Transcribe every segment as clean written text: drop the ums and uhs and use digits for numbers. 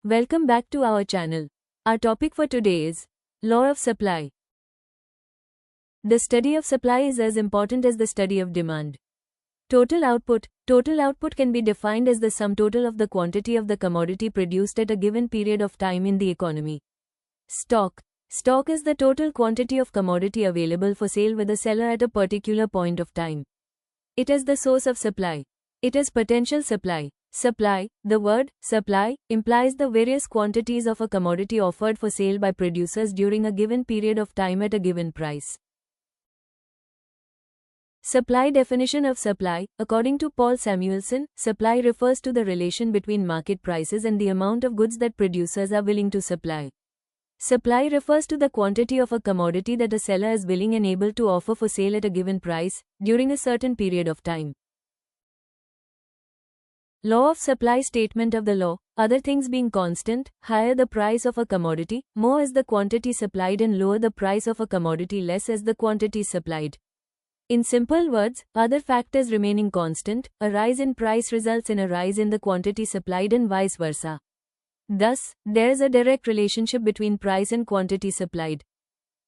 Welcome back to our channel. Our topic for today is Law of Supply. The study of supply is as important as the study of demand. Total output can be defined as the sum total of the quantity of the commodity produced at a given period of time in the economy. Stock is the total quantity of commodity available for sale with a seller at a particular point of time. It is the source of supply. It is potential supply. Supply, the word supply, implies the various quantities of a commodity offered for sale by producers during a given period of time at a given price. Supply definition of supply. According to Paul Samuelson, supply refers to the relation between market prices and the amount of goods that producers are willing to supply. Supply refers to the quantity of a commodity that a seller is willing and able to offer for sale at a given price, during a certain period of time. Law of supply statement of the law. Other things being constant, higher the price of a commodity, more is the quantity supplied, and lower the price of a commodity, less is the quantity supplied. In simple words, other factors remaining constant, a rise in price results in a rise in the quantity supplied and vice versa. Thus, there is a direct relationship between price and quantity supplied.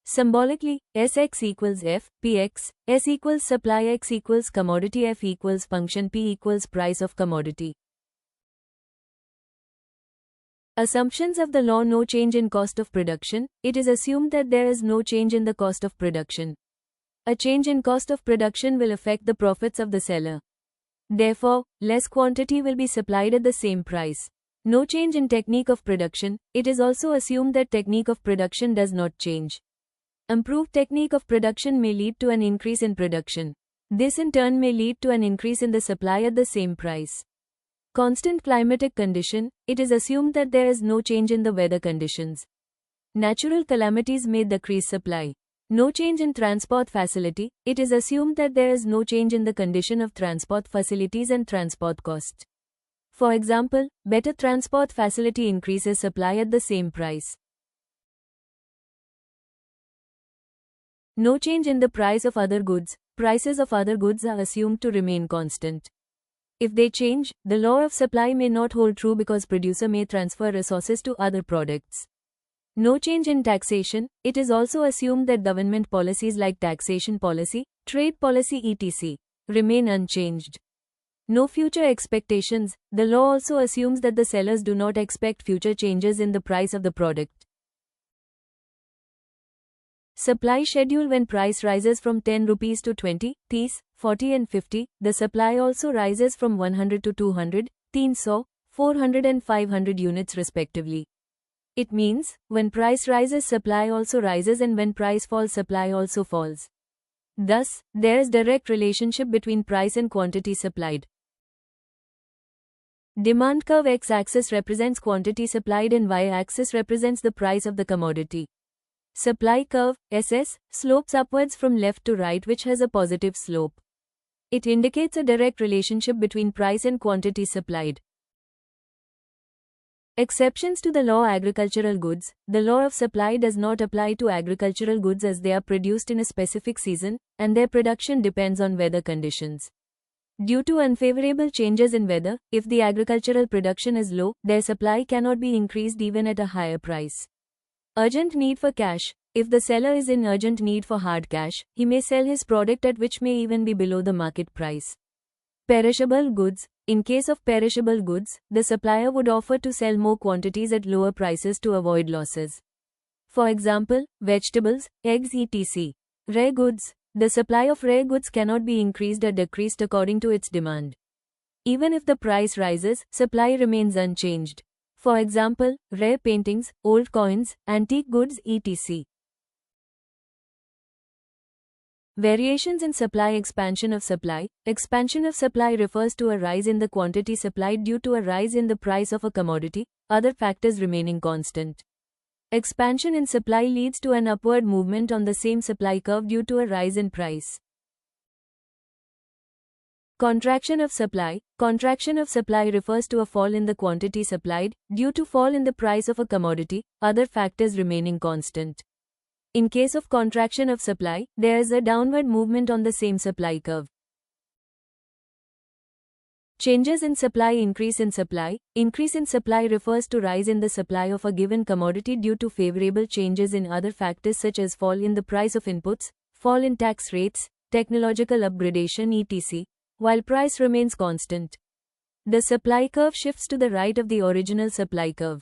Symbolically, Sx equals F, Px, S equals supply, X equals commodity, F equals function, P equals price of commodity. Assumptions of the law. No change in cost of production. It is assumed that there is no change in the cost of production. A change in cost of production will affect the profits of the seller. Therefore, less quantity will be supplied at the same price. No change in technique of production. It is also assumed that technique of production does not change. Improved technique of production may lead to an increase in production. This in turn may lead to an increase in the supply at the same price. Constant climatic condition. It is assumed that there is no change in the weather conditions. Natural calamities may decrease supply. No change in transport facility. It is assumed that there is no change in the condition of transport facilities and transport cost. For example, better transport facility increases supply at the same price. No change in the price of other goods. Prices of other goods are assumed to remain constant. If they change, the law of supply may not hold true because producer may transfer resources to other products. No change in taxation. It is also assumed that government policies like taxation policy, trade policy etc. remain unchanged. No future expectations. The law also assumes that the sellers do not expect future changes in the price of the product. Supply schedule. When price rises from 10 rupees to 20, 30, 40 and 50, the supply also rises from 100 to 200, 300, 400 and 500 units respectively. It means, when price rises supply also rises, and when price falls supply also falls. Thus, there is direct relationship between price and quantity supplied. Demand curve. X-axis represents quantity supplied and Y-axis represents the price of the commodity. Supply curve, SS, slopes upwards from left to right, which has a positive slope. It indicates a direct relationship between price and quantity supplied. Exceptions to the law. Agricultural goods. The law of supply does not apply to agricultural goods as they are produced in a specific season, and their production depends on weather conditions. Due to unfavorable changes in weather, if the agricultural production is low, their supply cannot be increased even at a higher price. Urgent need for cash. If the seller is in urgent need for hard cash, he may sell his product at which may even be below the market price. Perishable goods. In case of perishable goods, the supplier would offer to sell more quantities at lower prices to avoid losses. For example, vegetables, eggs etc. Rare goods. The supply of rare goods cannot be increased or decreased according to its demand. Even if the price rises, supply remains unchanged. For example, rare paintings, old coins, antique goods etc. Variations in supply. Expansion of supply. Expansion of supply refers to a rise in the quantity supplied due to a rise in the price of a commodity, other factors remaining constant. Expansion in supply leads to an upward movement on the same supply curve due to a rise in price. Contraction of supply. Contraction of supply refers to a fall in the quantity supplied, due to fall in the price of a commodity, other factors remaining constant. In case of contraction of supply, there is a downward movement on the same supply curve. Changes in supply. Increase in supply. Increase in supply refers to rise in the supply of a given commodity due to favorable changes in other factors such as fall in the price of inputs, fall in tax rates, technological upgradation etc., while price remains constant. The supply curve shifts to the right of the original supply curve.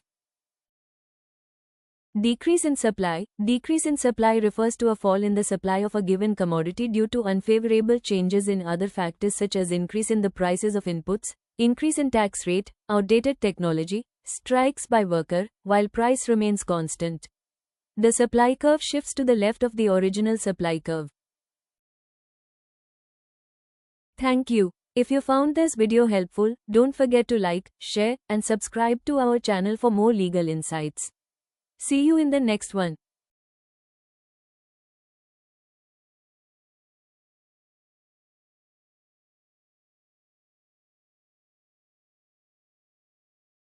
Decrease in supply. Decrease in supply refers to a fall in the supply of a given commodity due to unfavorable changes in other factors such as increase in the prices of inputs, increase in tax rate, outdated technology, strikes by worker, while price remains constant. The supply curve shifts to the left of the original supply curve. Thank you. If you found this video helpful, don't forget to like, share, and subscribe to our channel for more legal insights. See you in the next one.